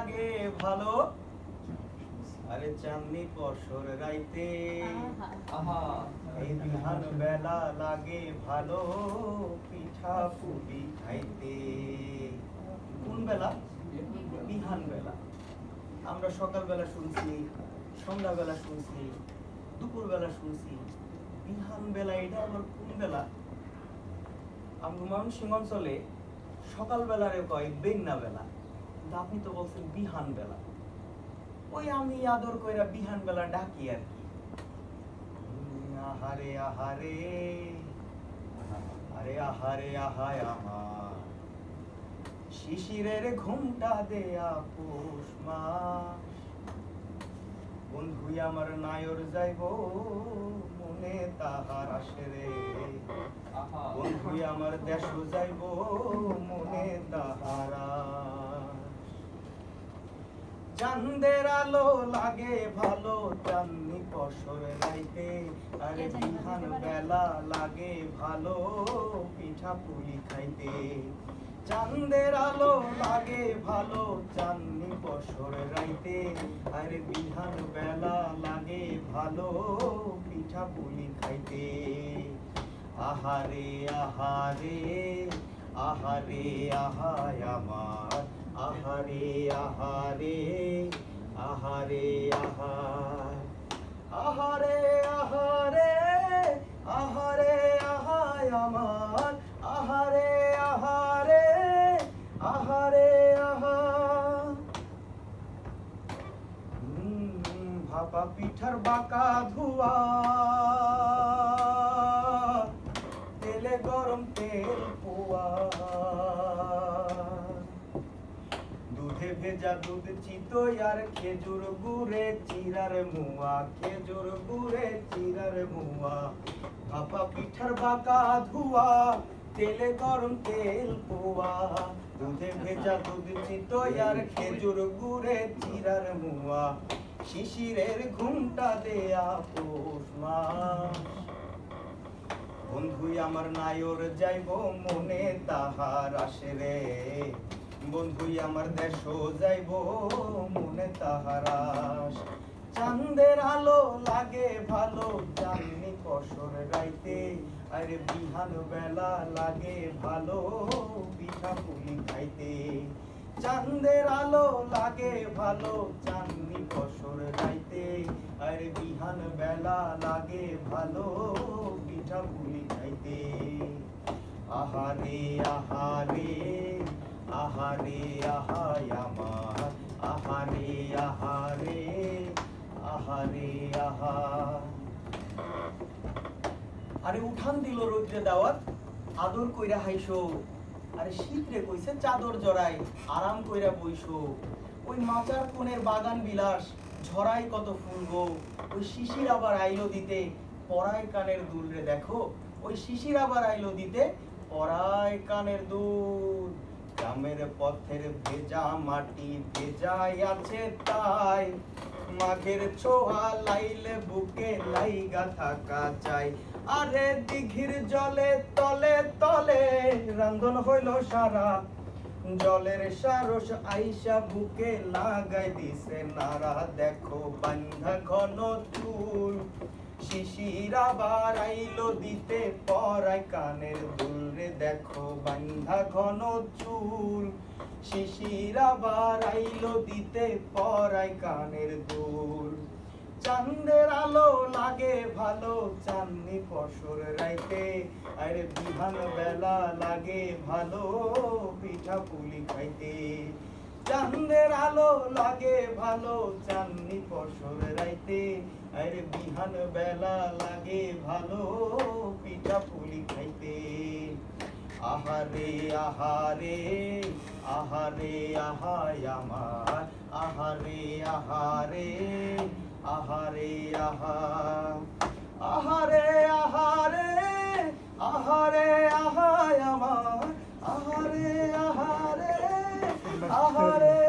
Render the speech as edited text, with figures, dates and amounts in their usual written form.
লাগে ভালো আরে চাঁদনি পরশর রাইতে এই বিহান বেলা লাগে ভালো পিঠা পুলি খাইতে। কোন বেলা? বিহান বেলা। আমরা সকালবেলা শুনছি, সন্ধ্যাবেলা শুনছি, দুপুরবেলা শুনছি, বিহান বেলা এটা আবার কোন বেলা? আমরা ময়মনসিংহ অঞ্চলে সকালবেলারে কয় বেন্না বেলা, কিন্তু আপনি তো বলছেন বিহান বেলা। ওই আমি আদর কইরা বিহান বেলা ডাকি আর কি। আহারে আহারে আরে আহারে আহায় আমার শিশিরের ঘুমটা দেয়া পৌষ মাস। বন্ধুই আমার নায়র যাইব মনে তাহার আসে রে, বন্ধুই আমার দেশ যাইব মনে তাহার আস। চাঁদের আলো লাগে ভালো চাঁদনি পরশর রাইতে, আরে বিহান বেলা লাগে ভালো পিঠা পুলি খাইতে। চাঁদের আলো লাগে ভালো চাঁদনি পরশর রাইতে, আরে বিহান বেলা লাগে ভালো পিঠা পুলি খাইতে। আহারে আহারে আহারে আহায় আমার আহারে আহারে আহারে আহার আহারে আহারে আহারে আহায় আমার আহারে আহারে আহারে আহার। ভাপা পিঠার বাঁকা ধোয়া তেলে গরম তেল পোয়া, দুধে ভেজা দুধ চিতই আর খেজুর গুড়ে চিরার মুয়া, খেজুর গুড়ে চিরার মুয়া। ভাপা পিঠার বাঁকা ধোয়া তেলে গরম তেল পোয়া, দুধে ভেজা দুধ চিতই আর খেজুর গুড়ে চিরার মুয়া। শিশিরের ঘুমটা দেয়া পৌষ মাস। বন্ধুই আমার নায়র যাইব মনে তাহার আসে রে, বন্ধুই আমার দেশ যাইব মনে তাহার আস। চাঁদের আলো লাগে ভালো চাঁদনি পরশর রাইতে, আরে বিহান বেলা লাগে ভালো পিঠা পুলি খাইতে। চাঁদের আলো লাগে ভালো চাঁদনি পরশর রাইতে, আরে বিহান বেলা লাগে ভালো পিঠা পুলি খাইতে। আহারে আহারে আহারে আহায় আমার আহারে আহারে আহারে আহার। আরে উঠান দিল রৌদ্রে দাওয়াত আদর কইরা হাইসো, আরে শীত রে কইছে চাদর জড়াই আরাম কইরা বইসো। ওই মাচার কোণের বাগান বিলাস ঝরাই কত ফুল গো, ওই শিশির আবার আইলো দিতে পরায় কানের দুল রে দেখো, ওই শিশির আবার আইলো দিতে পরায় কানের দুল। গ্রামের পথের ভেজা মাটি ভেজাই আছে তাই, মাঘের ছোঁয়া লাইলে বুকে লাইগা থাকা চাই। আরে দিঘির জলে তলে তলে রান্ধন হইল সারা, জলের সারস আইসা বুকে লাগাই দিছে নারা। দেখো বান্ধা ঘন চুল শিশির আবার আইলো দিতে পরায় কানের দুল রে, দেখো বান্ধা ঘন চুল শিশির আবার আইলো দিতে পরায় কানের দুল। চাঁদের আলো লাগে ভালো চাঁদনি পরশর রাইতে, আরে বিহান বেলা লাগে ভালো পিঠা পুলি খাইতে। চাঁদের আলো লাগে ভালো চাঁদনি পরশর রাইতে, আরে বিহান বেলা লাগে ভালো পিঠা পুলি খাইতে। আহারে আহারে আহারে আহায় আমার আহারে আহারে আহারে আহার আহারে আহারে আহারে আহায় আমার আহারে আহারে আহারে